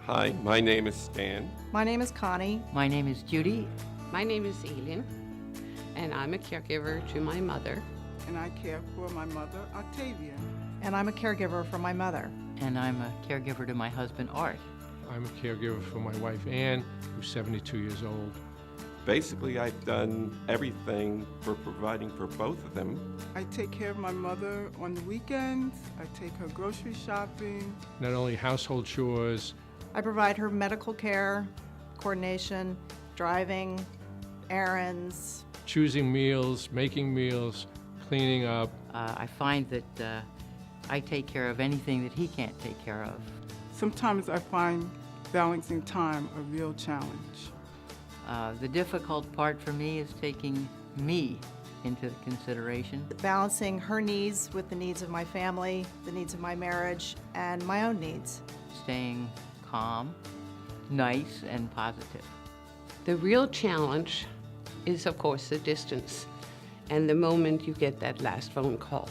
Hi, my name is Stan. My name is Connie. My name is Judy. My name is Eileen, and I'm a caregiver to my mother. And I care for my mother, Octavia. And I'm a caregiver for my mother. And I'm a caregiver to my husband, Art. I'm a caregiver for my wife, Ann, who's 72 years old. Basically, I've done everything for providing for both of them. I take care of my mother on the weekends. I take her grocery shopping. Not only household chores, I provide her medical care, coordination, driving, errands. choosing meals, making meals, cleaning up. I find that I take care of anything that he can't take care of. Sometimes I find balancing time a real challenge. The difficult part for me is taking me into consideration. Balancing her needs with the needs of my family, the needs of my marriage, and my own needs. Staying calm, nice, and positive. The real challenge is, of course, the distance and the moment you get that last phone call.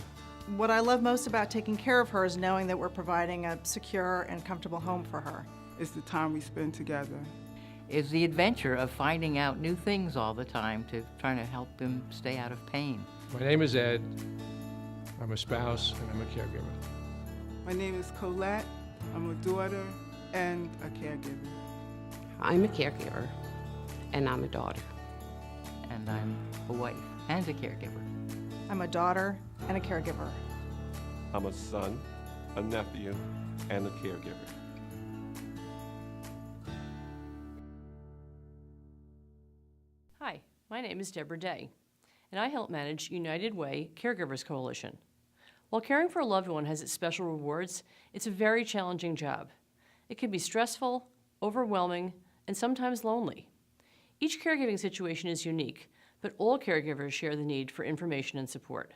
What I love most about taking care of her is knowing that we're providing a secure and comfortable home for her. It's the time we spend together. Is the adventure of finding out new things all the time to trying to help him stay out of pain. My name is Ed. I'm a spouse and I'm a caregiver. My name is Colette. I'm a daughter and a caregiver. I'm a caregiver, and I'm a daughter. And I'm a wife and a caregiver. I'm a daughter and a caregiver. I'm a son, a nephew, and a caregiver. Hi, my name is Deborah Day, and I help manage United Way Caregivers Coalition. While caring for a loved one has its special rewards, it's a very challenging job. It can be stressful, overwhelming, and sometimes lonely. Each caregiving situation is unique, but all caregivers share the need for information and support.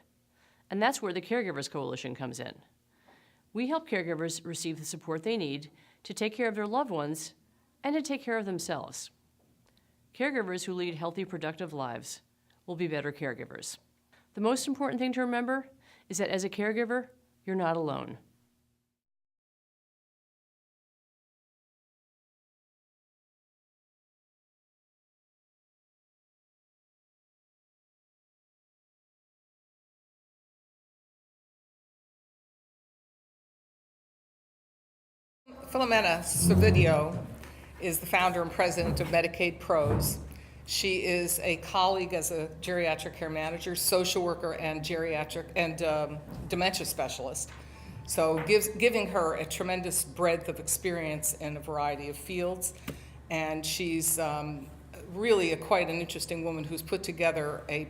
And that's where the Caregivers Coalition comes in. We help caregivers receive the support they need to take care of their loved ones and to take care of themselves. Caregivers who lead healthy, productive lives will be better caregivers. The most important thing to remember is that as a caregiver, you're not alone. Philomena Servodio is the founder and president of Medicaid Pros. She is a colleague as a geriatric care manager, social worker, and geriatric and dementia specialist. So giving her a tremendous breadth of experience in a variety of fields. And she's really quite an interesting woman who's put together a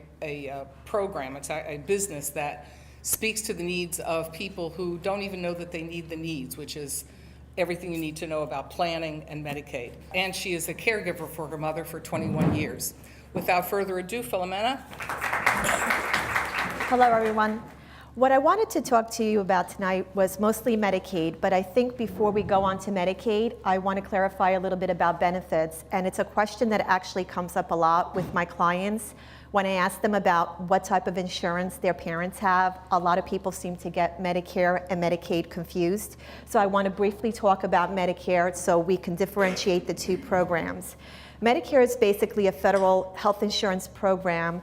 program. It's a business that speaks to the needs of people who don't even know that they need the needs, which is everything you need to know about planning and Medicaid. And she is a caregiver for her mother for 21 years. Without further ado, Philomena. Hello, everyone. What I wanted to talk to you about tonight was mostly Medicaid, but I think before we go on to Medicaid, I want to clarify a little bit about benefits. And it's a question that actually comes up a lot with my clients. When I ask them about what type of insurance their parents have, a lot of people seem to get Medicare and Medicaid confused. So I want to briefly talk about Medicare so we can differentiate the two programs. Medicare is basically a federal health insurance program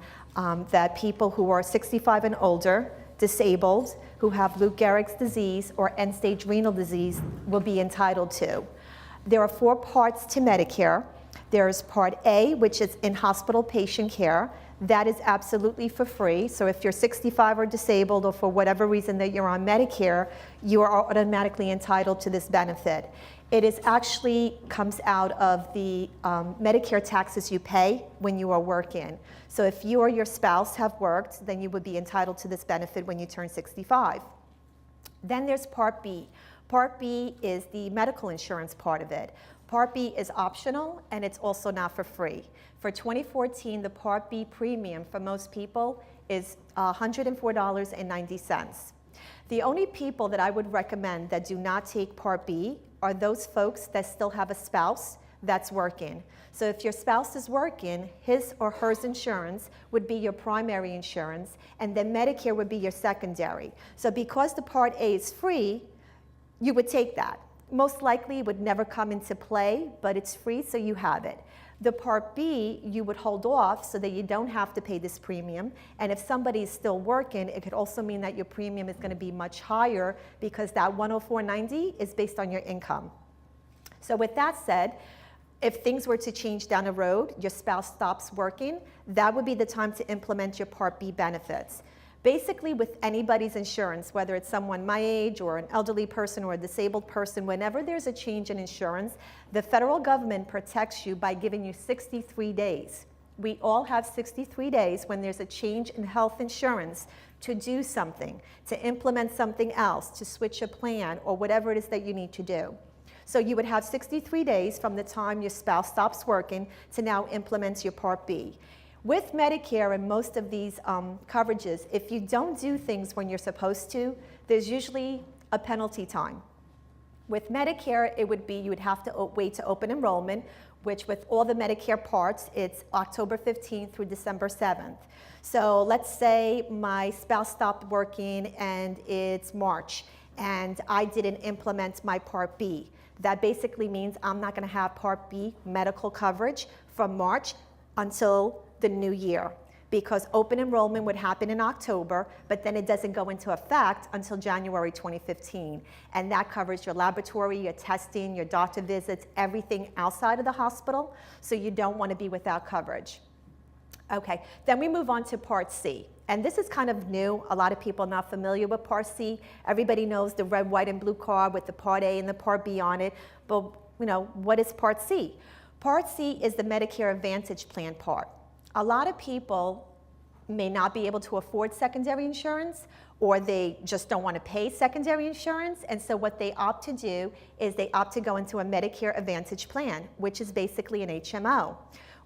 that people who are 65 and older, disabled, who have Lou Gehrig's disease or end-stage renal disease will be entitled to. There are 4 parts to Medicare. There's Part A, which is in-hospital patient care. That is absolutely for free. So if you're 65 or disabled or for whatever reason that you're on Medicare, you are automatically entitled to this benefit. It is actually comes out of the Medicare taxes you pay when you are working. So if you or your spouse have worked, then you would be entitled to this benefit when you turn 65. Then there's Part B. Part B is the medical insurance part of it. Part B is optional, and it's also not for free. For 2014, the Part B premium for most people is $104.90. The only people that I would recommend that do not take Part B are those folks that still have a spouse that's working. So if your spouse is working, his or her insurance would be your primary insurance, and then Medicare would be your secondary. So because the Part A is free, you would take that. most likely would never come into play, but it's free, so you have it. The Part B, you would hold off so that you don't have to pay this premium. And if somebody is still working, it could also mean that your premium is going to be much higher because that $104.90 is based on your income. So with that said, if things were to change down the road, your spouse stops working, that would be the time to implement your Part B benefits. Basically, with anybody's insurance, whether it's someone my age or an elderly person or a disabled person, whenever there's a change in insurance, the federal government protects you by giving you 63 days. We all have 63 days when there's a change in health insurance to do something, to implement something else, to switch a plan, or whatever it is that you need to do. So you would have 63 days from the time your spouse stops working to now implement your Part B. With Medicare and most of these coverages, if you don't do things when you're supposed to, there's usually a penalty time. With Medicare, it would be you would have to wait to open enrollment, which with all the Medicare parts, it's October 15th through December 7th. So let's say my spouse stopped working and it's March, and I didn't implement my Part B. That basically means I'm not going to have Part B medical coverage from March until the new year, because open enrollment would happen in October, but then it doesn't go into effect until January 2015. And that covers your laboratory, your testing, your doctor visits, everything outside of the hospital, so you don't want to be without coverage. Okay, then we move on to Part C. And this is kind of new. A lot of people are not familiar with Part C. Everybody knows the red, white, and blue card with the Part A and the Part B on it. But, what is Part C? Part C is the Medicare Advantage Plan part. A lot of people may not be able to afford secondary insurance, or they just don't want to pay secondary insurance. And so what they opt to do is they opt to go into a Medicare Advantage plan, which is basically an HMO.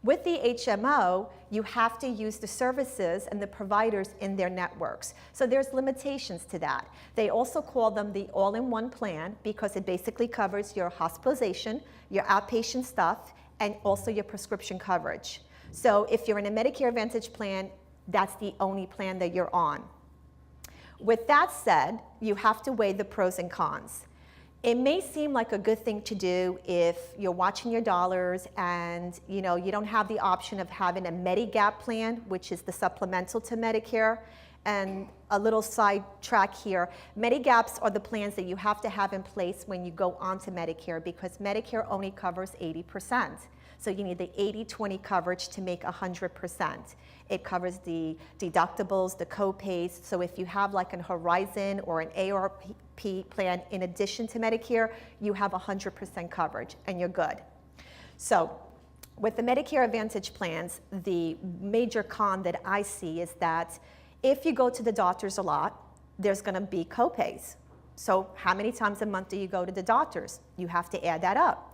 With the HMO, you have to use the services and the providers in their networks. So there's limitations to that. They also call them the all-in-one plan because it basically covers your hospitalization, your outpatient stuff, and also your prescription coverage. So if you're in a Medicare Advantage plan, that's the only plan that you're on. With that said, you have to weigh the pros and cons. It may seem like a good thing to do if you're watching your dollars and you don't have the option of having a Medigap plan, which is the supplemental to Medicare. And a little side track here, Medigaps are the plans that you have to have in place when you go on to Medicare, because Medicare only covers 80%. So you need the 80-20 coverage to make 100%. It covers the deductibles, the co-pays. So if you have like an Horizon or an AARP plan in addition to Medicare, you have 100% coverage and you're good. So with the Medicare Advantage plans, the major con that I see is that if you go to the doctors a lot, there's going to be co-pays. So how many times a month do you go to the doctors? You have to add that up.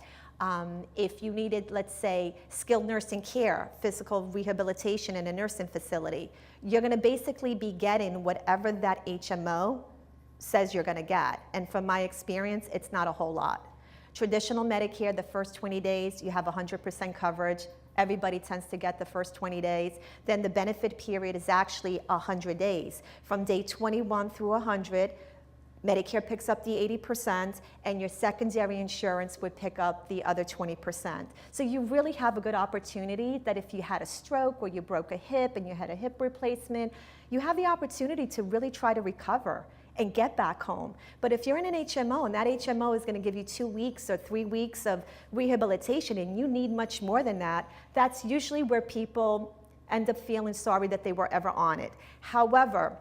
If you needed, let's say, skilled nursing care, physical rehabilitation in a nursing facility, you're going to basically be getting whatever that HMO says you're going to get. And from my experience, it's not a whole lot. Traditional Medicare, the first 20 days, you have 100% coverage. Everybody tends to get the first 20 days. Then the benefit period is actually 100 days. From day 21 through 100, Medicare picks up the 80%, and your secondary insurance would pick up the other 20%. So you really have a good opportunity that if you had a stroke or you broke a hip and you had a hip replacement, you have the opportunity to really try to recover and get back home. But if you're in an HMO and that HMO is going to give you 2 weeks or 3 weeks of rehabilitation and you need much more than that, that's usually where people end up feeling sorry that they were ever on it. However,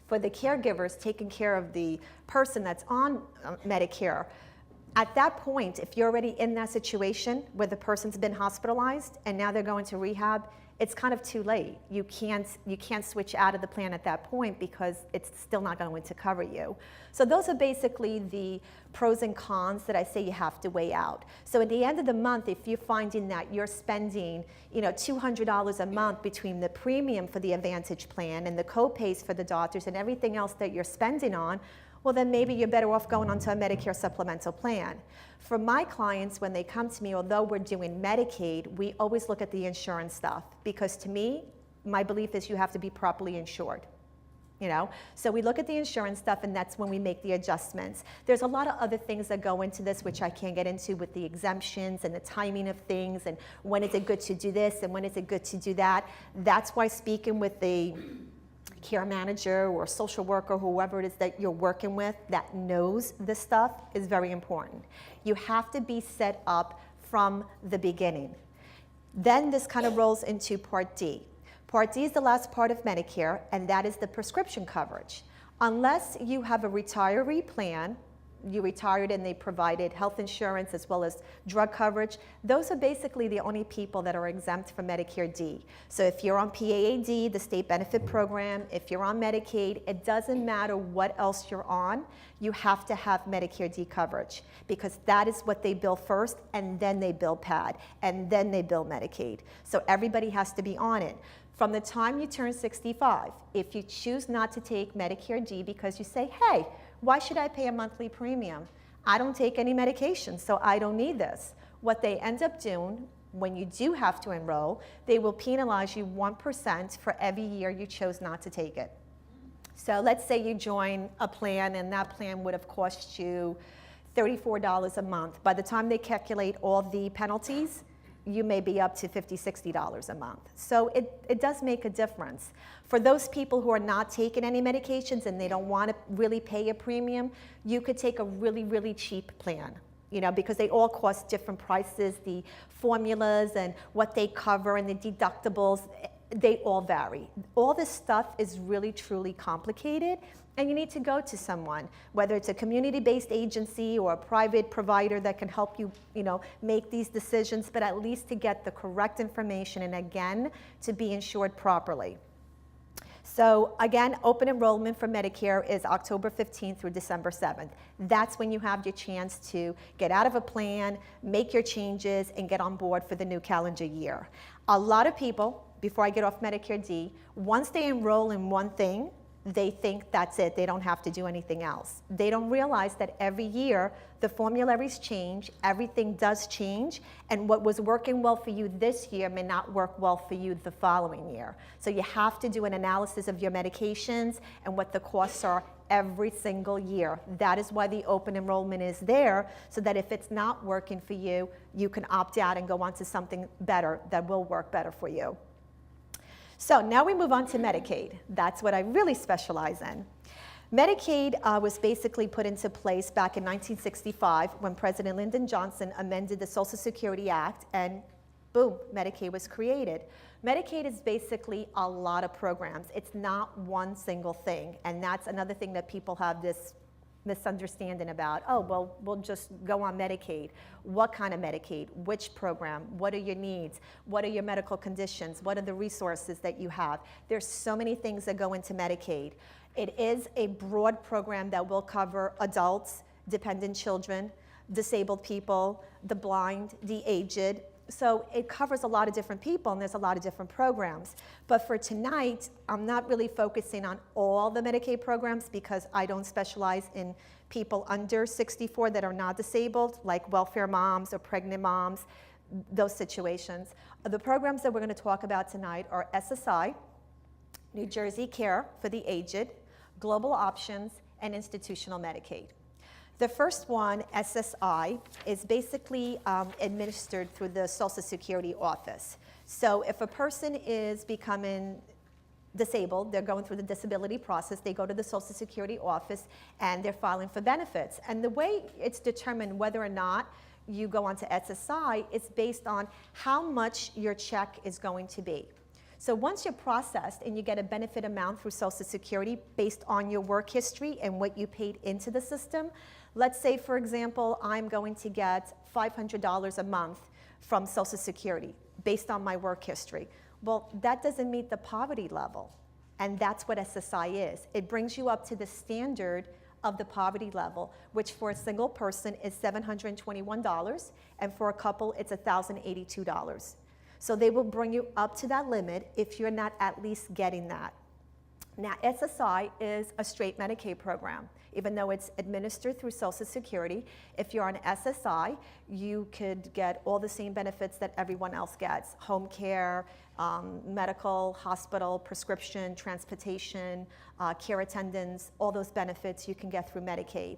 for the caregivers taking care of the person that's on Medicare, at that point, if you're already in that situation where the person's been hospitalized and now they're going to rehab, it's kind of too late. You can't switch out of the plan at that point because it's still not going to cover you. So those are basically the pros and cons that I say you have to weigh out. So at the end of the month, if you're finding that you're spending $200 a month between the premium for the Advantage plan and the co-pays for the doctors and everything else that you're spending on, well, then maybe you're better off going onto a Medicare supplemental plan. For my clients, when they come to me, although we're doing Medicaid, we always look at the insurance stuff, because to me, my belief is you have to be properly insured. So we look at the insurance stuff, and that's when we make the adjustments. There's a lot of other things that go into this, which I can't get into, with the exemptions and the timing of things, and when is it good to do this and when is it good to do that. That's why speaking with the care manager or social worker, whoever it is that you're working with that knows this stuff, is very important. You have to be set up from the beginning. Then this kind of rolls into Part D. Part D is the last part of Medicare, and that is the prescription coverage. Unless you have a retiree plan, you retired and they provided health insurance as well as drug coverage, those are basically the only people that are exempt from Medicare D. So if you're on PAAD, the state benefit program, if you're on Medicaid, it doesn't matter what else you're on, you have to have Medicare D coverage, because that is what they bill first, and then they bill PAD, and then they bill Medicaid. So everybody has to be on it. From the time you turn 65, if you choose not to take Medicare D because you say, hey, why should I pay a monthly premium? I don't take any medication, so I don't need this. What they end up doing, when you do have to enroll, they will penalize you 1% for every year you chose not to take it. So let's say you join a plan, and that plan would have cost you $34 a month. By the time they calculate all the penalties, you may be up to $50, $60 a month. So it does make a difference. For those people who are not taking any medications and they don't want to really pay a premium, you could take a really, really cheap plan, because they all cost different prices. The formulas and what they cover and the deductibles, they all vary. All this stuff is really, truly complicated, and you need to go to someone, whether it's a community-based agency or a private provider that can help you, make these decisions, but at least to get the correct information, and again, to be insured properly. So again, open enrollment for Medicare is October 15th through December 7th. That's when you have your chance to get out of a plan, make your changes, and get on board for the new calendar year. A lot of people, before I get off Medicare D, once they enroll in one thing, they think that's it. They don't have to do anything else. They don't realize that every year the formularies change, everything does change, and what was working well for you this year may not work well for you the following year. So you have to do an analysis of your medications and what the costs are every single year. That is why the open enrollment is there, so that if it's not working for you, you can opt out and go on to something better that will work better for you. So now we move on to Medicaid. That's what I really specialize in. Medicaid was basically put into place back in 1965 when President Lyndon Johnson amended the Social Security Act, and boom, Medicaid was created. Medicaid is basically a lot of programs. It's not one single thing, and that's another thing that people have this misunderstanding about. Oh, well, we'll just go on Medicaid. What kind of Medicaid? Which program? What are your needs? What are your medical conditions? What are the resources that you have? There's so many things that go into Medicaid. It is a broad program that will cover adults, dependent children, disabled people, the blind, the aged. So it covers a lot of different people, and there's a lot of different programs. But for tonight, I'm not really focusing on all the Medicaid programs because I don't specialize in people under 64 that are not disabled, like welfare moms or pregnant moms, those situations. The programs that we're going to talk about tonight are SSI, New Jersey Care for the Aged, Global Options, and Institutional Medicaid. The first one, SSI, is basically administered through the Social Security office. So if a person is becoming disabled, they're going through the disability process, they go to the Social Security office and they're filing for benefits. And the way it's determined whether or not you go onto SSI is based on how much your check is going to be. So once you're processed and you get a benefit amount through Social Security based on your work history and what you paid into the system, let's say, for example, I'm going to get $500 a month from Social Security based on my work history. Well, that doesn't meet the poverty level, and that's what SSI is. It brings you up to the standard of the poverty level, which for a single person is $721, and for a couple it's $1,082. So they will bring you up to that limit if you're not at least getting that. Now, SSI is a straight Medicaid program. Even though it's administered through Social Security, if you're on SSI, you could get all the same benefits that everyone else gets: home care, medical, hospital, prescription, transportation, care attendance, all those benefits you can get through Medicaid.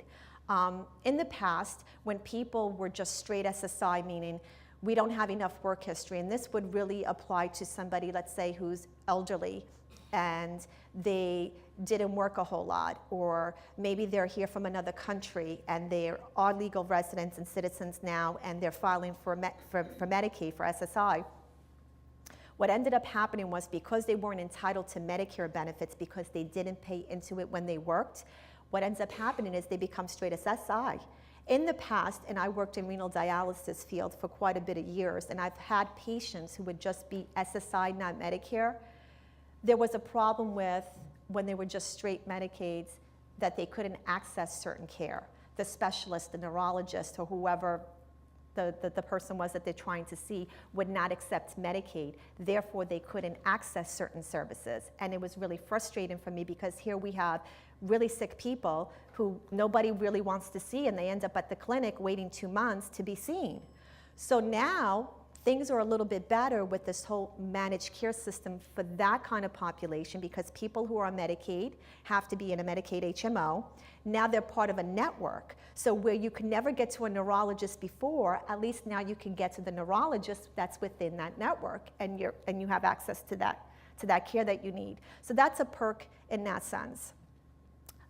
In the past, when people were just straight SSI, meaning we don't have enough work history, and this would really apply to somebody, let's say, who's elderly, and they didn't work a whole lot, or maybe they're here from another country and they are legal residents and citizens now, and they're filing for Medicaid, for SSI. What ended up happening was, because they weren't entitled to Medicare benefits because they didn't pay into it when they worked, what ends up happening is they become straight SSI. In the past, and I worked in renal dialysis field for quite a bit of years, and I've had patients who would just be SSI, not Medicare. There was a problem with, when they were just straight Medicaids, that they couldn't access certain care. The specialist, the neurologist, or whoever the person was that they're trying to see would not accept Medicaid. Therefore, they couldn't access certain services. And it was really frustrating for me, because here we have really sick people who nobody really wants to see, and they end up at the clinic waiting 2 months to be seen. So now, things are a little bit better with this whole managed care system for that kind of population, because people who are on Medicaid have to be in a Medicaid HMO. Now they're part of a network. So where you could never get to a neurologist before, at least now you can get to the neurologist that's within that network, and you have access to that care that you need. So that's a perk in that sense.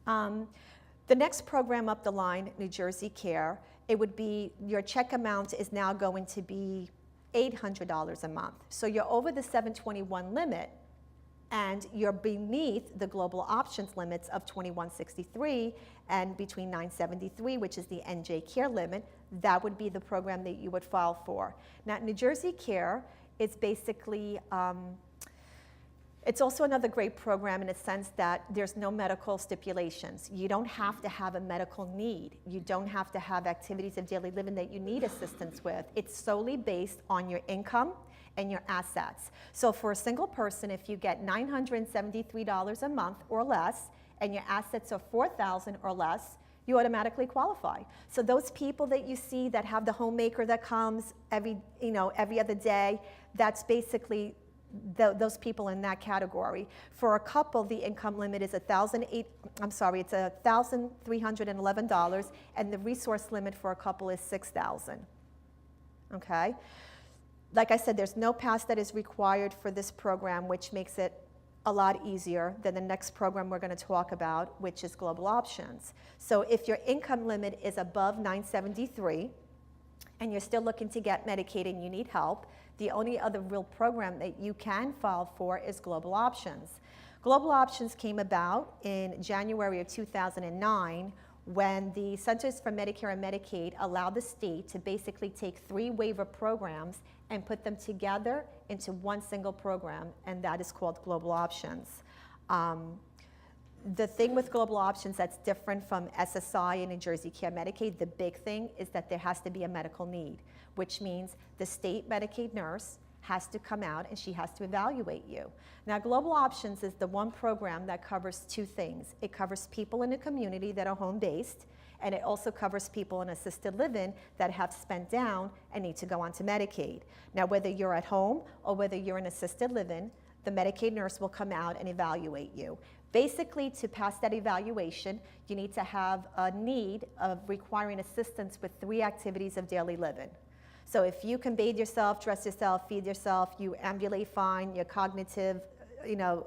The next program up the line, New Jersey Care, it would be, your check amount is now going to be $800 a month. So you're over the 721 limit, and you're beneath the global options limits of 2163 and between 973, which is the NJ Care limit. That would be the program that you would file for. Now, New Jersey Care is basically, it's also another great program in a sense that there's no medical stipulations. You don't have to have a medical need. You don't have to have activities of daily living that you need assistance with. It's solely based on your income and your assets. So for a single person, if you get $973 a month or less, and your assets are $4,000 or less, you automatically qualify. So those people that you see that have the homemaker that comes every other day, that's basically those people in that category. For a couple, the income limit is $1,311, and the resource limit for a couple is $6,000. Okay? Like I said, there's no pass that is required for this program, which makes it a lot easier than the next program we're going to talk about, which is Global Options. So if your income limit is above 973, and you're still looking to get Medicaid and you need help, the only other real program that you can file for is Global Options. Global Options came about in January of 2009, when the Centers for Medicare and Medicaid allowed the state to basically take 3 waiver programs and put them together into one single program, and that is called Global Options. The thing with Global Options that's different from SSI and New Jersey Care Medicaid, the big thing is that there has to be a medical need, which means the state Medicaid nurse has to come out and she has to evaluate you. Now, Global Options is the one program that covers 2 things. It covers people in the community that are home-based, and it also covers people in assisted living that have spent down and need to go onto Medicaid. Now, whether you're at home or whether you're in assisted living, the Medicaid nurse will come out and evaluate you. Basically, to pass that evaluation, you need to have a need of requiring assistance with 3 activities of daily living. So if you can bathe yourself, dress yourself, feed yourself, you ambulate fine, your cognitive, your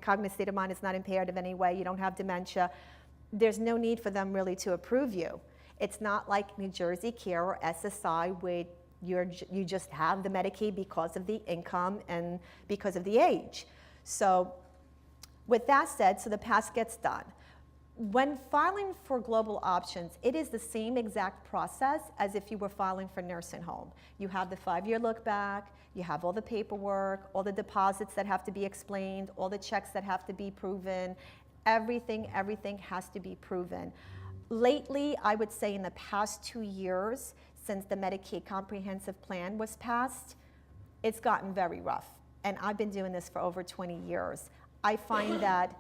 cognitive state of mind is not impaired in any way, you don't have dementia, there's no need for them really to approve you. It's not like New Jersey Care or SSI where you just have the Medicaid because of the income and because of the age. So with that said, so the pass gets done. When filing for Global Options, it is the same exact process as if you were filing for nursing home. You have the 5-year look back, you have all the paperwork, all the deposits that have to be explained, all the checks that have to be proven, everything has to be proven. Lately, I would say in the past 2 years, since the Medicaid Comprehensive Plan was passed, it's gotten very rough. And I've been doing this for over 20 years. I find that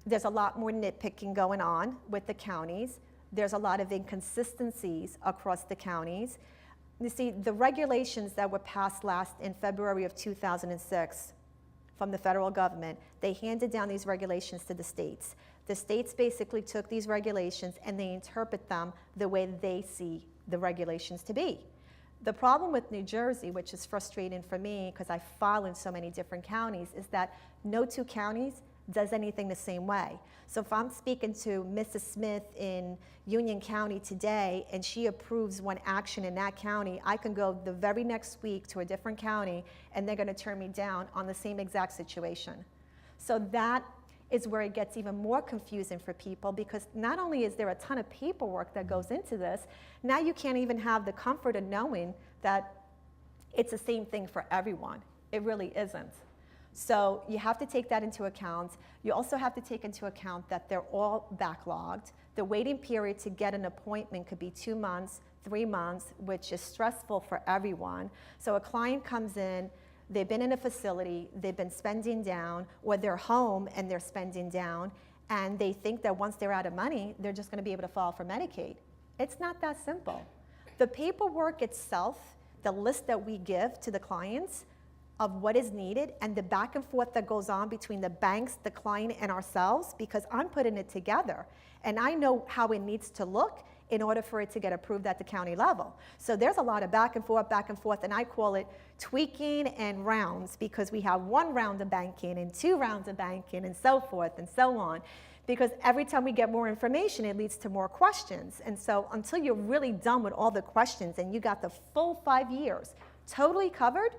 there's a lot more nitpicking going on with the counties. There's a lot of inconsistencies across the counties. You see, the regulations that were passed last in February of 2006 from the federal government, they handed down these regulations to the states. The states basically took these regulations and they interpret them the way they see the regulations to be. The problem with New Jersey, which is frustrating for me because I file in so many different counties, is that no two counties does anything the same way. So if I'm speaking to Mrs. Smith in Union County today and she approves one action in that county, I can go the very next week to a different county and they're going to turn me down on the same exact situation. So that is where it gets even more confusing for people, because not only is there a ton of paperwork that goes into this, now you can't even have the comfort of knowing that it's the same thing for everyone. It really isn't. So you have to take that into account. You also have to take into account that they're all backlogged. The waiting period to get an appointment could be 2 months, 3 months, which is stressful for everyone. So a client comes in, they've been in a facility, they've been spending down, or they're home and they're spending down, and they think that once they're out of money, they're just going to be able to file for Medicaid. It's not that simple. The paperwork itself, the list that we give to the clients of what is needed, and the back and forth that goes on between the banks, the client, and ourselves, because I'm putting it together, and I know how it needs to look in order for it to get approved at the county level. So there's a lot of back and forth, and I call it tweaking and rounds, because we have 1 round of banking and 2 rounds of banking and so forth and so on, because every time we get more information, it leads to more questions. And so until you're really done with all the questions and you got the full 5 years totally covered,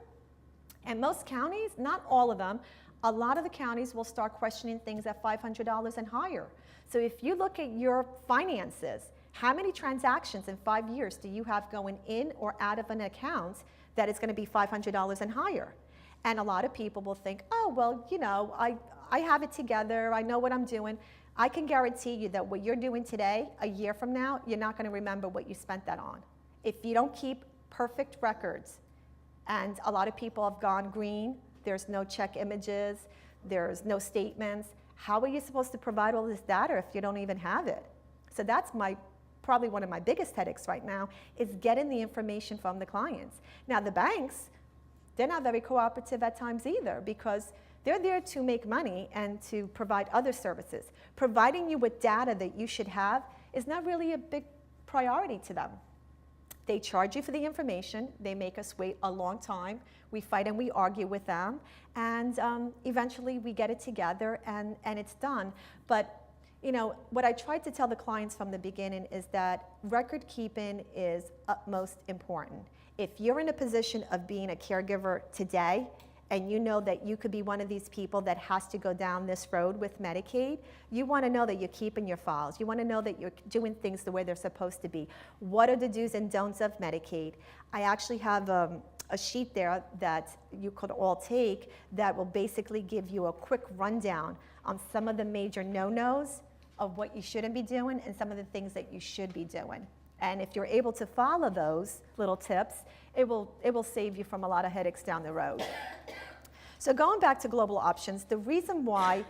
and most counties, not all of them, a lot of the counties will start questioning things at $500 and higher. So if you look at your finances, how many transactions in 5 years do you have going in or out of an account that is going to be $500 and higher? And a lot of people will think, oh, well, you know, I have it together, I know what I'm doing. I can guarantee you that what you're doing today, a year from now, you're not going to remember what you spent that on. If you don't keep perfect records, and a lot of people have gone green, there's no check images, there's no statements, how are you supposed to provide all this data if you don't even have it? So that's probably one of my biggest headaches right now, is getting the information from the clients. Now the banks, they're not very cooperative at times either, because they're there to make money and to provide other services. Providing you with data that you should have is not really a big priority to them. They charge you for the information, they make us wait a long time, we fight and we argue with them, and eventually we get it together and it's done. But you know, what I tried to tell the clients from the beginning is that record keeping is utmost important. If you're in a position of being a caregiver today, and you know that you could be one of these people that has to go down this road with Medicaid, you want to know that you're keeping your files. You want to know that you're doing things the way they're supposed to be. What are the do's and don'ts of Medicaid? I actually have a sheet there that you could all take that will basically give you a quick rundown on some of the major no-nos of what you shouldn't be doing and some of the things that you should be doing. And if you're able to follow those little tips, it will save you from a lot of headaches down the road. So going back to global options, the reason why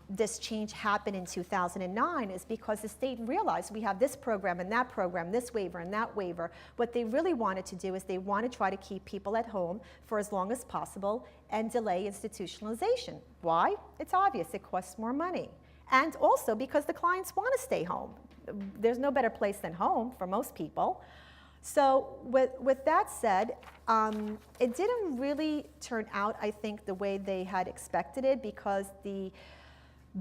this change happened in 2009 is because the state realized we have this program and that program, this waiver and that waiver. What they really wanted to do is they want to try to keep people at home for as long as possible and delay institutionalization. Why? It's obvious, it costs more money. And also because the clients want to stay home. There's no better place than home for most people. So with that said, it didn't really turn out, I think, the way they had expected it, because the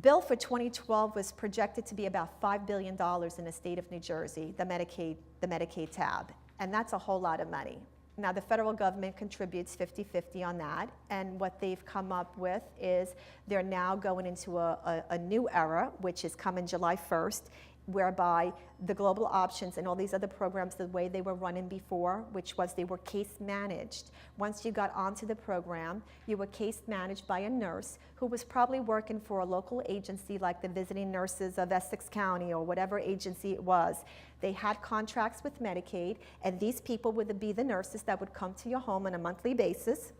bill for 2012 was projected to be about $5 billion in the state of New Jersey, the Medicaid tab, and that's a whole lot of money. Now, the federal government contributes 50-50 on that, and what they've come up with is they're now going into a new era, which is coming July 1st, whereby the global options and all these other programs, the way they were running before, which was they were case managed. Once you got onto the program, you were case managed by a nurse who was probably working for a local agency like the Visiting Nurses of Essex County or whatever agency it was. They had contracts with Medicaid, and these people would be the nurses that would come to your home on a monthly basis.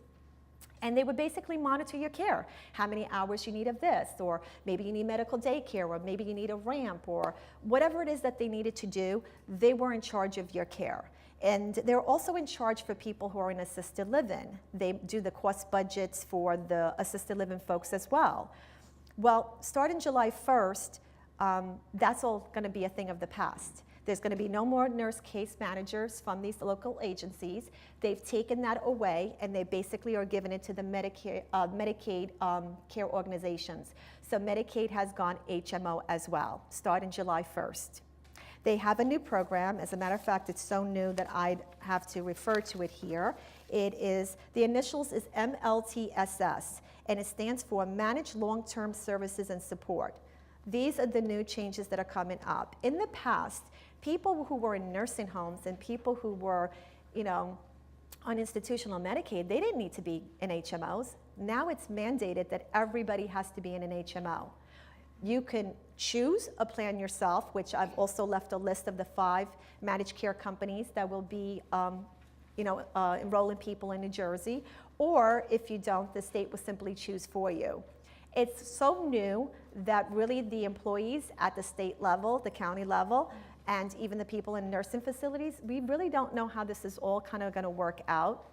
And they would basically monitor your care, how many hours you need of this, or maybe you need medical daycare, or maybe you need a ramp, or whatever it is that they needed to do, they were in charge of your care. And they're also in charge for people who are in assisted living. They do the cost budgets for the assisted living folks as well. Well, starting July 1st, that's all going to be a thing of the past. There's going to be no more nurse case managers from these local agencies. They've taken that away, and they basically are giving it to the Medicaid care organizations. So Medicaid has gone HMO as well, starting July 1st. They have a new program. As a matter of fact, it's so new that I'd have to refer to it here. It is, the initials is MLTSS, and it stands for Managed Long-Term Services and Support. These are the new changes that are coming up. In the past, people who were in nursing homes and people who were, on institutional Medicaid, they didn't need to be in HMOs. Now it's mandated that everybody has to be in an HMO. You can choose a plan yourself, which I've also left a list of the 5 managed care companies that will be enrolling people in New Jersey. Or if you don't, the state will simply choose for you. It's so new that really the employees at the state level, the county level, and even the people in nursing facilities, we really don't know how this is all kind of going to work out.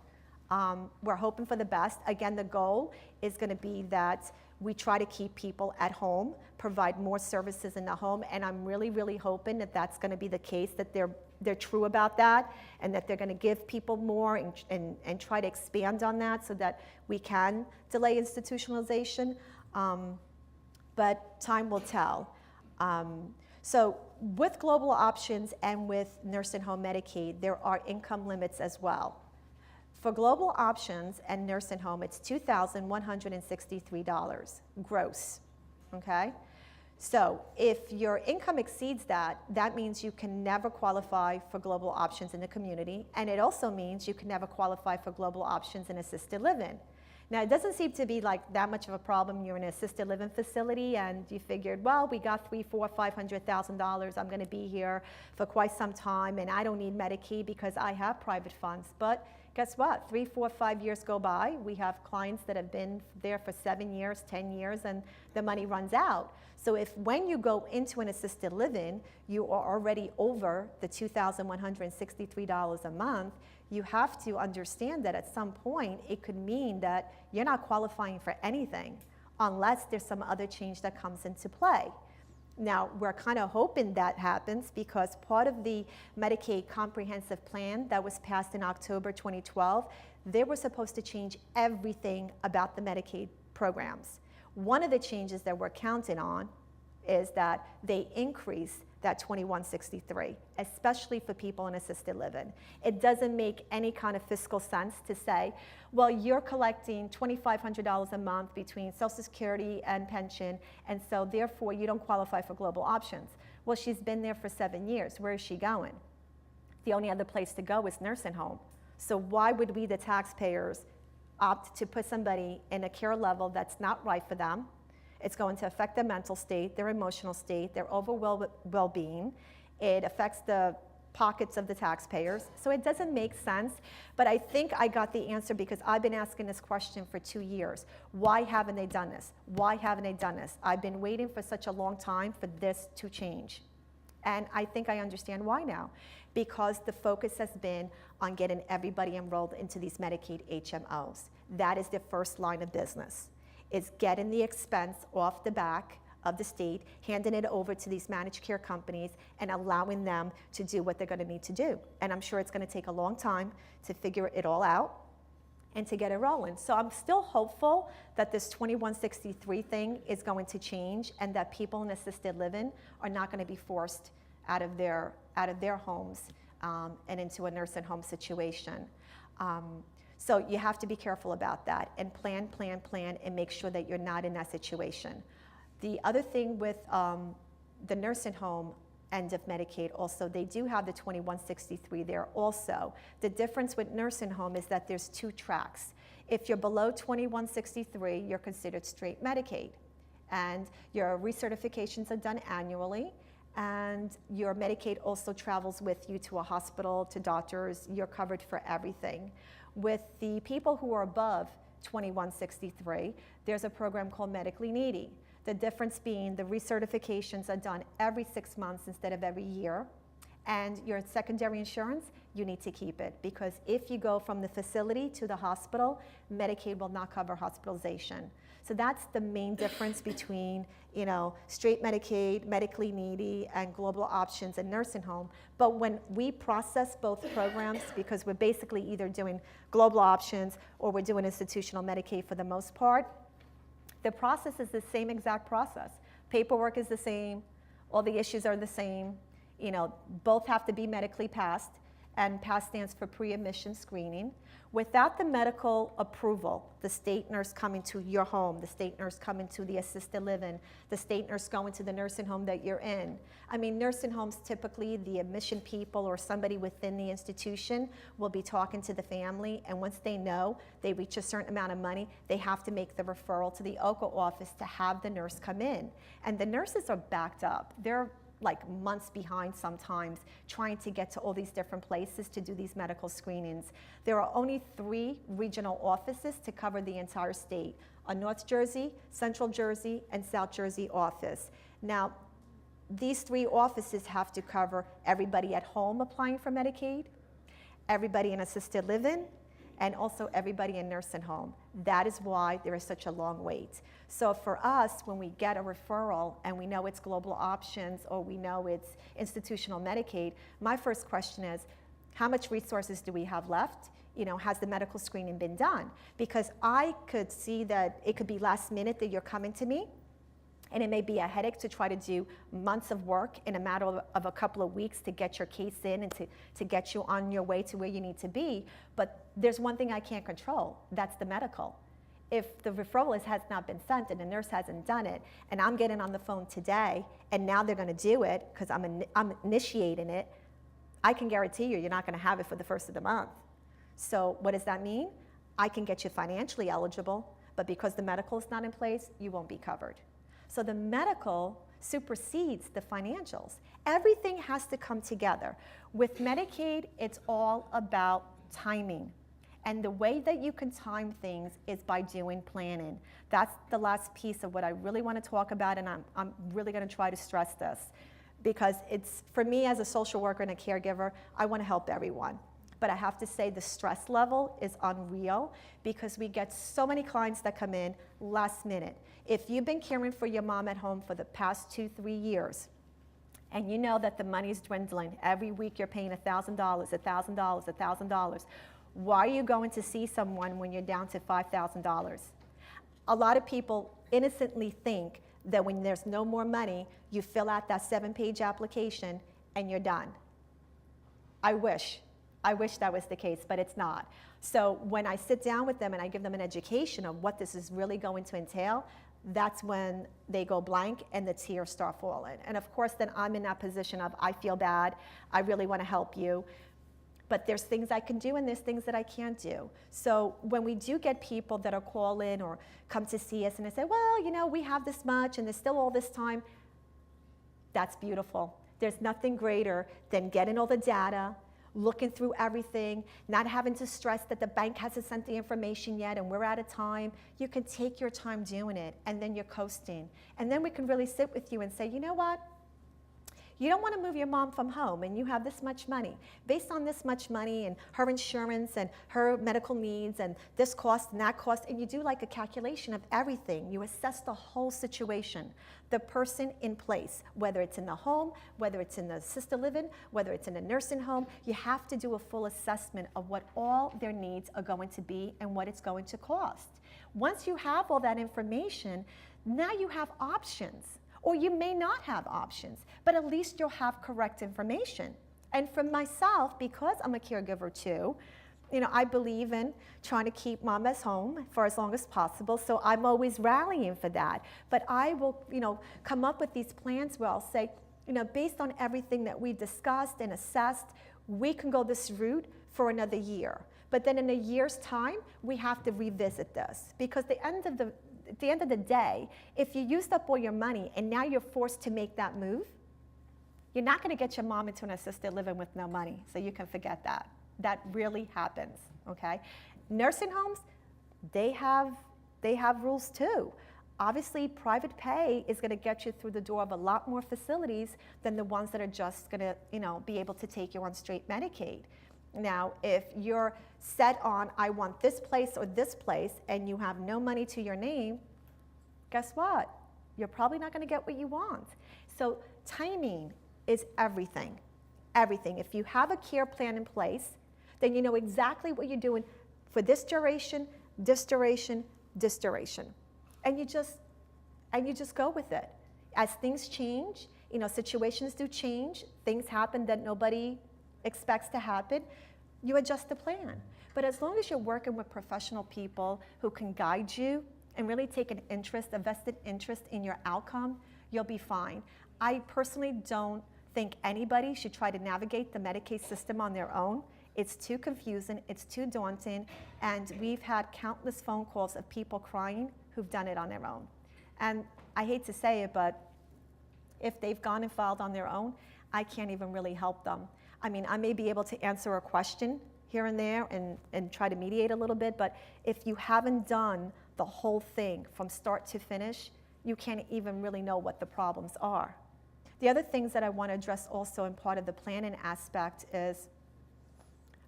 We're hoping for the best. Again, the goal is going to be that we try to keep people at home, provide more services in the home, and I'm really, really hoping that that's going to be the case, that they're true about that, and that they're going to give people more and try to expand on that so that we can delay institutionalization. But time will tell. So with global options and with nursing home Medicaid, there are income limits as well. For global options and nursing home, it's $2,163 gross, okay? So if your income exceeds that, that means you can never qualify for global options in the community, and it also means you can never qualify for global options in assisted living. Now, it doesn't seem to be like that much of a problem. You're in an assisted living facility and you figured, well, we got $300,000, $400,000, $500,000. I'm going to be here for quite some time, and I don't need Medicaid because I have private funds. But guess what? 3, 4, 5 years go by. We have clients that have been there for 7 years, 10 years, and the money runs out. So if when you go into an assisted living, you are already over the $2,163 a month, you have to understand that at some point it could mean that you're not qualifying for anything unless there's some other change that comes into play. Now, we're kind of hoping that happens because part of the Medicaid comprehensive plan that was passed in October 2012, they were supposed to change everything about the Medicaid programs. One of the changes that we're counting on is that they increase that $2,163, especially for people in assisted living. It doesn't make any kind of fiscal sense to say, well, you're collecting $2,500 a month between Social Security and pension, and so therefore you don't qualify for global options. Well, she's been there for 7 years. Where is she going? The only other place to go is nursing home. So why would we, the taxpayers, opt to put somebody in a care level that's not right for them? It's going to affect their mental state, their emotional state, their overall well-being. It affects the pockets of the taxpayers. So it doesn't make sense, but I think I got the answer because I've been asking this question for 2 years. Why haven't they done this? Why haven't they done this? I've been waiting for such a long time for this to change. And I think I understand why now, because the focus has been on getting everybody enrolled into these Medicaid HMOs. That is the first line of business. Is getting the expense off the back of the state, handing it over to these managed care companies and allowing them to do what they're going to need to do. And I'm sure it's going to take a long time to figure it all out and to get it rolling. So I'm still hopeful that this 2163 thing is going to change and that people in assisted living are not going to be forced out of their homes and into a nursing home situation. So you have to be careful about that and plan, and make sure that you're not in that situation. The other thing with the nursing home end of Medicaid also, they do have the 2163 there also. The difference with nursing home is that there's 2 tracks. If you're below 2163, you're considered straight Medicaid. And your recertifications are done annually. And your Medicaid also travels with you to a hospital, to doctors. You're covered for everything. With the people who are above 2163. There's a program called Medically Needy. The difference being the recertifications are done every 6 months instead of every year. And your secondary insurance, you need to keep it, because if you go from the facility to the hospital, Medicaid will not cover hospitalization. So that's the main difference between, straight Medicaid, medically needy, and global options and nursing home. But when we process both programs, because we're basically either doing global options or we're doing institutional Medicaid for the most part, the process is the same exact process. Paperwork is the same, all the issues are the same. Both have to be medically passed, and PASS stands for pre-admission screening. Without the medical approval, the state nurse coming to your home, the state nurse coming to the assisted living, the state nurse going to the nursing home that you're in. Nursing homes, typically the admission people or somebody within the institution will be talking to the family, and once they know they reach a certain amount of money, they have to make the referral to the OCA office to have the nurse come in. And the nurses are backed up. They're like months behind sometimes, trying to get to all these different places to do these medical screenings. There are only 3 regional offices to cover the entire state: a North Jersey, Central Jersey, and South Jersey office. Now, these 3 offices have to cover everybody at home applying for Medicaid, everybody in assisted living, and also everybody in nursing home. That is why there is such a long wait. So for us, when we get a referral and we know it's global options or we know it's institutional Medicaid, my first question is, how much resources do we have left? Has the medical screening been done? Because I could see that it could be last minute that you're coming to me, and it may be a headache to try to do months of work in a matter of a couple of weeks to get your case in and to get you on your way to where you need to be. But there's one thing I can't control, that's the medical. If the referral has not been sent and the nurse hasn't done it, and I'm getting on the phone today, and now they're gonna do it because I'm initiating it, I can guarantee you're not gonna have it for the first of the month. So what does that mean? I can get you financially eligible, but because the medical is not in place, you won't be covered. So the medical supersedes the financials. Everything has to come together. With Medicaid, it's all about timing. And the way that you can time things is by doing planning. That's the last piece of what I really want to talk about, and I'm really going to try to stress this. Because it's, for me as a social worker and a caregiver, I want to help everyone. But I have to say the stress level is unreal because we get so many clients that come in last minute. If you've been caring for your mom at home for the past 2-3 years, and you know that the money's dwindling, every week you're paying $1,000, $1,000, $1,000, why are you going to see someone when you're down to $5,000? A lot of people innocently think that when there's no more money, you fill out that 7-page application and you're done. I wish that was the case, but it's not. So when I sit down with them and I give them an education of what this is really going to entail, that's when they go blank and the tears start falling. And of course, then I'm in that position of, I feel bad, I really want to help you, but there's things I can do and there's things that I can't do. So when we do get people that are call in or come to see us and they say, well, we have this much and there's still all this time, that's beautiful. There's nothing greater than getting all the data, looking through everything, not having to stress that the bank hasn't sent the information yet and we're out of time. You can take your time doing it, and then you're coasting. And then we can really sit with you and say, you know what? You don't want to move your mom from home and you have this much money. Based on this much money and her insurance and her medical needs and this cost and that cost, and you do like a calculation of everything. You assess the whole situation, the person in place, whether it's in the home, whether it's in the assisted living, whether it's in a nursing home. You have to do a full assessment of what all their needs are going to be and what it's going to cost. Once you have all that information, now you have options. Or you may not have options, but at least you'll have correct information. And for myself, because I'm a caregiver too, I believe in trying to keep mamas home for as long as possible, so I'm always rallying for that. But I will, come up with these plans where I'll say, based on everything that we discussed and assessed, we can go this route for another year. But then in a year's time, we have to revisit this, because at the end of the day, if you used up all your money and now you're forced to make that move, you're not going to get your mom into an assisted living with no money, so you can forget that. That really happens, okay? Nursing homes, they have rules too. Obviously, private pay is going to get you through the door of a lot more facilities than the ones that are just going to, be able to take you on straight Medicaid. Now, if you're set on, I want this place or this place, and you have no money to your name, guess what? You're probably not going to get what you want. So timing is everything, everything. If you have a care plan in place, then you know exactly what you're doing for this duration, this duration, this duration. And you just go with it. As things change, situations do change, things happen that nobody expects to happen, you adjust the plan. But as long as you're working with professional people who can guide you and really take an interest, a vested interest in your outcome, you'll be fine. I personally don't think anybody should try to navigate the Medicaid system on their own. It's too confusing, it's too daunting, and we've had countless phone calls of people crying who've done it on their own. And I hate to say it, but if they've gone and filed on their own, I can't even really help them. I mean, I may be able to answer a question here and there and try to mediate a little bit, but if you haven't done the whole thing from start to finish, you can't even really know what the problems are. The other things that I want to address also in part of the planning aspect is,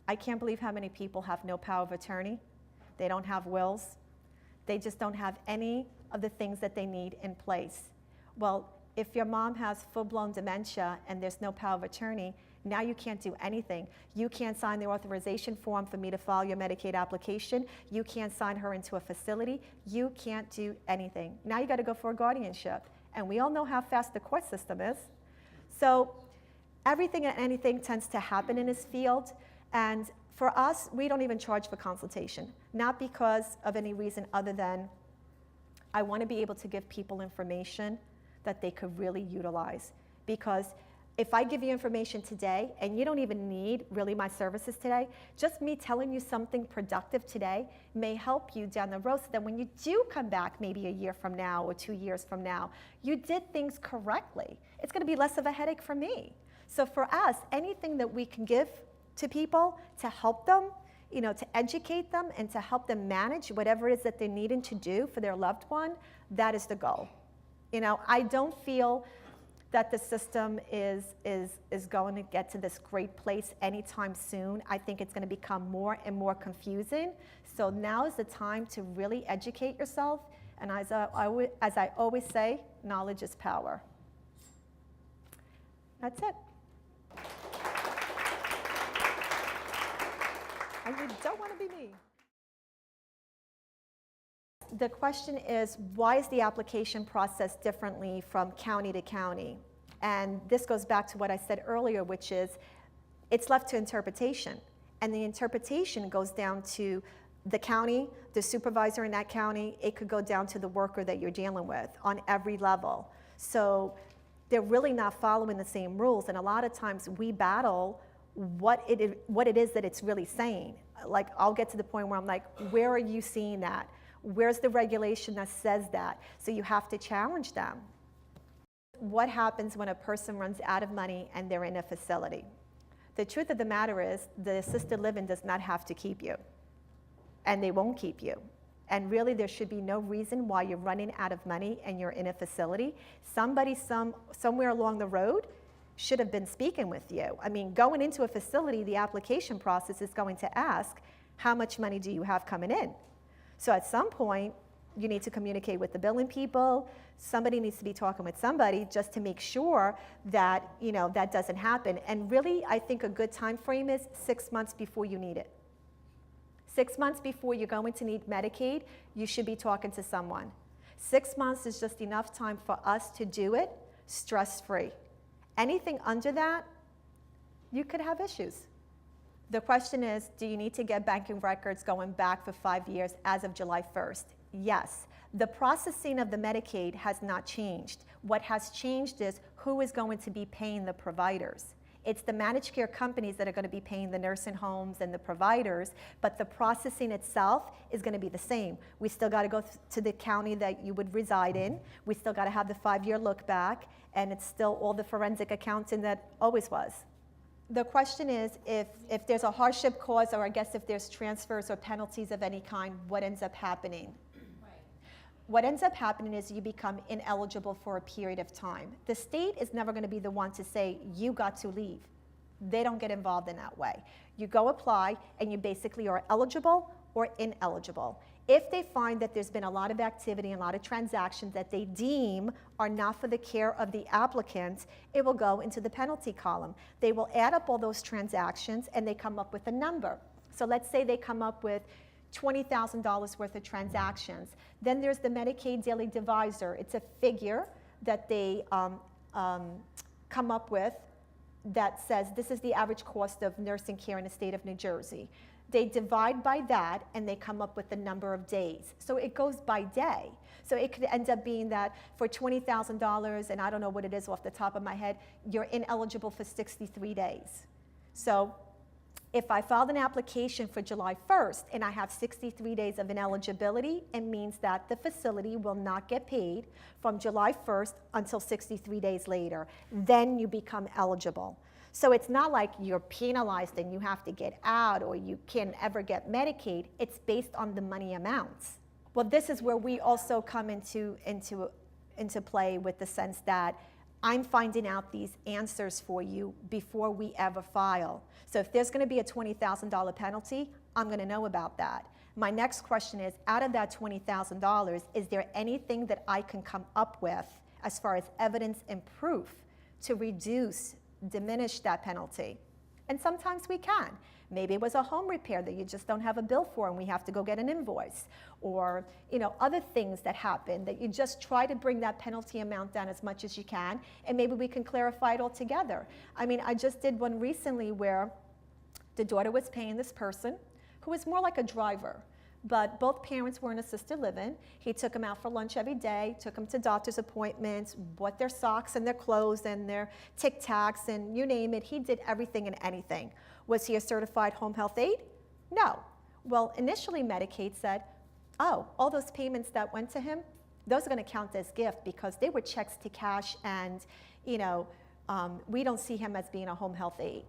I can't believe how many people have no power of attorney. They don't have wills. They just don't have any of the things that they need in place. Well, if your mom has full-blown dementia and there's no power of attorney, now you can't do anything. You can't sign the authorization form for me to file your Medicaid application. You can't sign her into a facility. You can't do anything. Now you got to go for a guardianship. And we all know how fast the court system is. So everything and anything tends to happen in this field. And for us, we don't even charge for consultation, not because of any reason other than I want to be able to give people information that they could really utilize. Because if I give you information today and you don't even need really my services today, just me telling you something productive today may help you down the road so that when you do come back maybe a year from now or 2 years from now, you did things correctly. It's going to be less of a headache for me. So for us, anything that we can give to people to help them, to educate them and to help them manage whatever it is that they're needing to do for their loved one, that is the goal. I don't feel that the system is going to get to this great place anytime soon. I think it's going to become more and more confusing. So now is the time to really educate yourself. And as I always say, knowledge is power. That's it. And you don't want to be me. The question is, why is the application process differently from county to county? And this goes back to what I said earlier, which is it's left to interpretation. And the interpretation goes down to the county, the supervisor in that county. It could go down to the worker that you're dealing with on every level. So they're really not following the same rules. And a lot of times we battle what it is that it's really saying. Like, I'll get to the point where I'm like, where are you seeing that? Where's the regulation that says that? So you have to challenge them. What happens when a person runs out of money and they're in a facility? The truth of the matter is the assisted living does not have to keep you, and they won't keep you. And really, there should be no reason why you're running out of money and you're in a facility. Somebody somewhere along the road should have been speaking with you. I mean, going into a facility, the application process is going to ask, how much money do you have coming in? So at some point, you need to communicate with the billing people. Somebody needs to be talking with somebody just to make sure that, that doesn't happen. And really, I think a good time frame is 6 months before you need it. 6 months before you're going to need Medicaid, you should be talking to someone. 6 months is just enough time for us to do it stress-free. Anything under that, you could have issues. The question is, do you need to get banking records going back for 5 years as of July 1st? Yes. The processing of the Medicaid has not changed. What has changed is who is going to be paying the providers. It's the managed care companies that are going to be paying the nursing homes and the providers, but the processing itself is going to be the same. We still got to go to the county that you would reside in. We still got to have the 5-year look back, and it's still all the forensic accounting that always was. The question is, if there's a hardship cause, or I guess if there's transfers or penalties of any kind, what ends up happening? What ends up happening is you become ineligible for a period of time. The state is never going to be the one to say, you got to leave. They don't get involved in that way. You go apply, and you basically are eligible or ineligible. If they find that there's been a lot of activity and a lot of transactions that they deem are not for the care of the applicant, it will go into the penalty column. They will add up all those transactions, and they come up with a number. So let's say they come up with $20,000 worth of transactions. Then there's the Medicaid Daily Divisor. It's a figure that they come up with that says this is the average cost of nursing care in the state of New Jersey. They divide by that, and they come up with the number of days. So it goes by day. So it could end up being that for $20,000, and I don't know what it is off the top of my head, you're ineligible for 63 days. So if I filed an application for July 1st and I have 63 days of ineligibility, it means that the facility will not get paid from July 1st until 63 days later. Then you become eligible. So it's not like you're penalized and you have to get out or you can't ever get Medicaid. It's based on the money amounts. Well, this is where we also come into play with the sense that I'm finding out these answers for you before we ever file. So if there's going to be a $20,000 penalty, I'm going to know about that. My next question is, out of that $20,000, is there anything that I can come up with as far as evidence and proof to diminish that penalty? And sometimes we can. Maybe it was a home repair that you just don't have a bill for and we have to go get an invoice. Or, other things that happen that you just try to bring that penalty amount down as much as you can, and maybe we can clarify it all together. I mean, I just did one recently where the daughter was paying this person who was more like a driver, but both parents were in assisted living. He took them out for lunch every day, took them to doctor's appointments, bought their socks and their clothes and their Tic Tacs and you name it. He did everything and anything. Was he a certified home health aide? No. Well, initially Medicaid said, oh, all those payments that went to him, those are going to count as gift because they were checks to cash, and we don't see him as being a home health aide.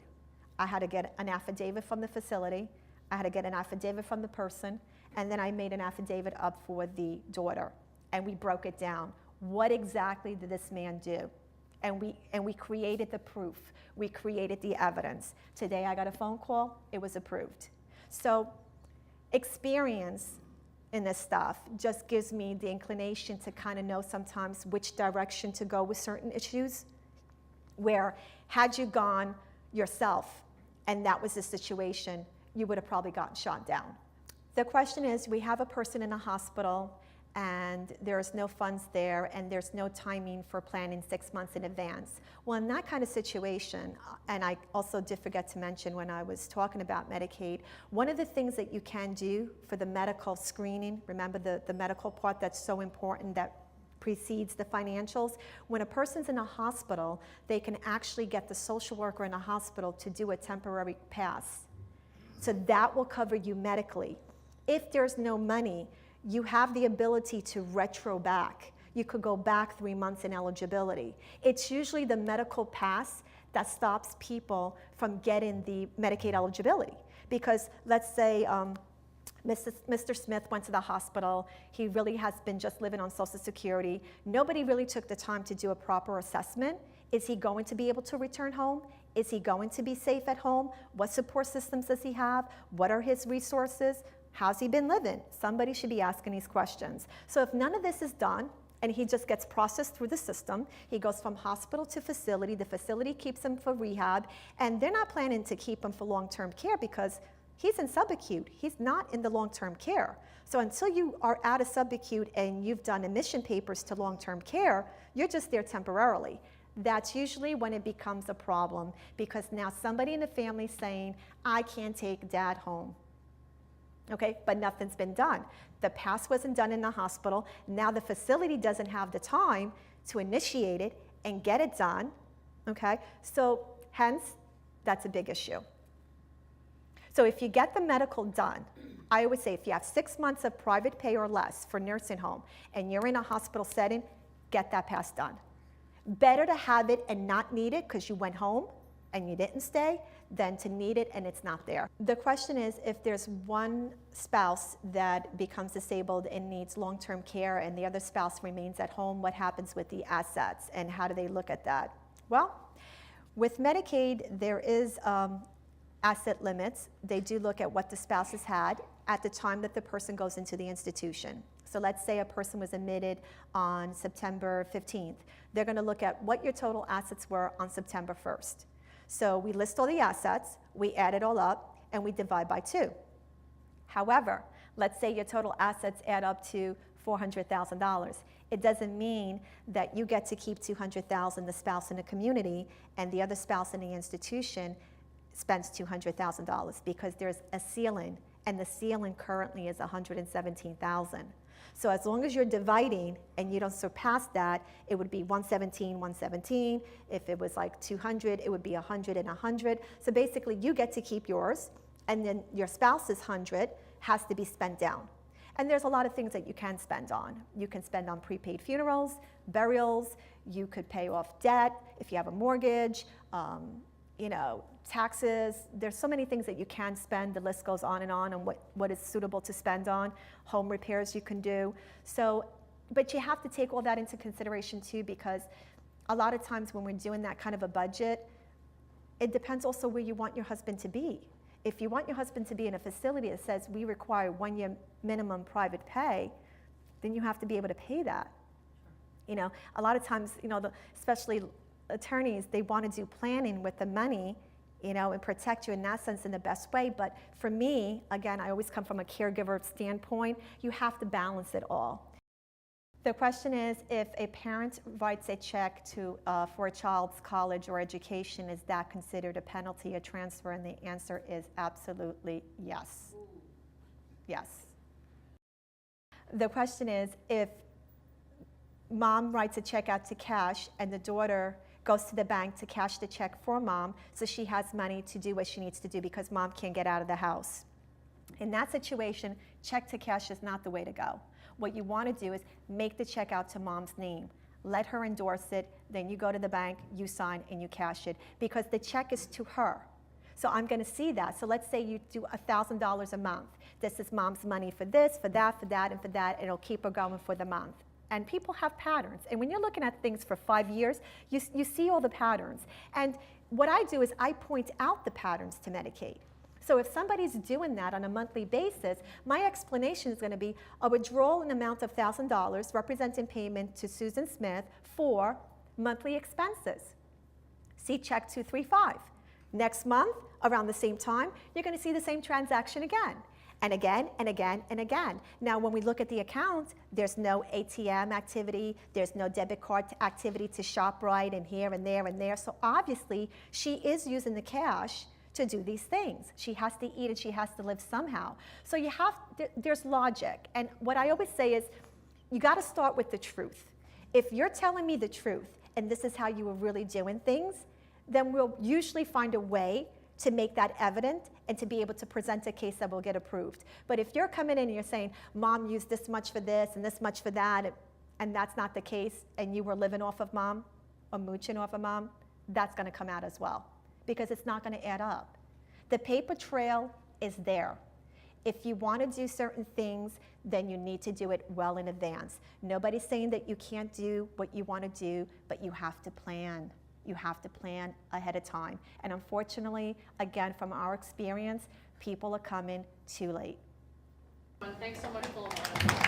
I had to get an affidavit from the facility. I had to get an affidavit from the person, and then I made an affidavit up for the daughter, and we broke it down. What exactly did this man do? And we created the proof. We created the evidence. Today I got a phone call. It was approved. So experience in this stuff just gives me the inclination to kind of know sometimes which direction to go with certain issues, where had you gone yourself and that was the situation, you would have probably gotten shot down. The question is, we have a person in a hospital and there's no funds there and there's no timing for planning 6 months in advance. Well, in that kind of situation, and I also did forget to mention when I was talking about Medicaid, one of the things that you can do for the medical screening, remember the medical part that's so important that precedes the financials, when a person's in a hospital, they can actually get the social worker in a hospital to do a temporary pass. So that will cover you medically. If there's no money, you have the ability to retro back. You could go back 3 months in eligibility. It's usually the medical pass that stops people from getting the Medicaid eligibility. Because let's say Mr. Smith went to the hospital. He really has been just living on Social Security. Nobody really took the time to do a proper assessment. Is he going to be able to return home? Is he going to be safe at home? What support systems does he have? What are his resources? How's he been living? Somebody should be asking these questions. So if none of this is done, and he just gets processed through the system, he goes from hospital to facility, the facility keeps him for rehab, and they're not planning to keep him for long-term care because he's in subacute. He's not in the long-term care. So until you are out of subacute and you've done admission papers to long-term care, you're just there temporarily. That's usually when it becomes a problem, because now somebody in the family is saying, I can't take dad home. Okay, but nothing's been done. The pass wasn't done in the hospital. Now the facility doesn't have the time to initiate it and get it done. Okay, so hence, that's a big issue. So if you get the medical done, I always say if you have 6 months of private pay or less for nursing home and you're in a hospital setting, get that pass done. Better to have it and not need it because you went home and you didn't stay than to need it and it's not there. The question is, if there's one spouse that becomes disabled and needs long-term care and the other spouse remains at home, what happens with the assets and how do they look at that? Well, with Medicaid, there is asset limits. They do look at what the spouse has had at the time that the person goes into the institution. So let's say a person was admitted on September 15th. They're going to look at what your total assets were on September 1st. So we list all the assets, we add it all up, and we divide by 2. However, let's say your total assets add up to $400,000. It doesn't mean that you get to keep $200,000, the spouse in the community, and the other spouse in the institution spends $200,000 because there's a ceiling, and the ceiling currently is $117,000. So as long as you're dividing and you don't surpass that, it would be 117, 117. If it was like 200, it would be 100 and 100. So basically, you get to keep yours, and then your spouse's 100 has to be spent down. And there's a lot of things that you can spend on. You can spend on prepaid funerals, burials. You could pay off debt if you have a mortgage. Taxes. There's so many things that you can spend. The list goes on what is suitable to spend on. Home repairs you can do. So, but you have to take all that into consideration too, because a lot of times when we're doing that kind of a budget, it depends also where you want your husband to be. If you want your husband to be in a facility that says we require 1 year minimum private pay, then you have to be able to pay that. A lot of times, especially attorneys, they want to do planning with the money, and protect you in that sense in the best way. But for me, again, I always come from a caregiver standpoint, you have to balance it all. The question is, if a parent writes a check for a child's college or education, is that considered a penalty, a transfer? And the answer is absolutely yes. Yes. The question is, if mom writes a check out to cash and the daughter goes to the bank to cash the check for mom so she has money to do what she needs to do because mom can't get out of the house. In that situation, check to cash is not the way to go. What you want to do is make the check out to mom's name. Let her endorse it, then you go to the bank, you sign, and you cash it because the check is to her. So I'm going to see that. So let's say you do $1,000 a month. This is mom's money for this, for that, for that, and for that. It'll keep her going for the month. And people have patterns. And when you're looking at things for 5 years, you see all the patterns. And what I do is I point out the patterns to Medicaid. So if somebody's doing that on a monthly basis, my explanation is going to be a withdrawal in amount of $1,000 representing payment to Susan Smith for monthly expenses. See check 235. Next month, around the same time, you're going to see the same transaction again. And again, and again, and again. Now, when we look at the account, there's no ATM activity, there's no debit card activity to ShopRite and here and there and there. So obviously, she is using the cash to do these things. She has to eat and she has to live somehow. So there's logic. And what I always say is, you got to start with the truth. If you're telling me the truth, and this is how you were really doing things, then we'll usually find a way to make that evident and to be able to present a case that will get approved. But if you're coming in and you're saying, mom used this much for this and this much for that, and that's not the case, and you were living off of mom or mooching off of mom, that's going to come out as well, because it's not going to add up. The paper trail is there. If you want to do certain things, then you need to do it well in advance. Nobody's saying that you can't do what you want to do, but you have to plan. You have to plan ahead of time. And unfortunately, again, from our experience, people are coming too late. Thanks so much, Philomena.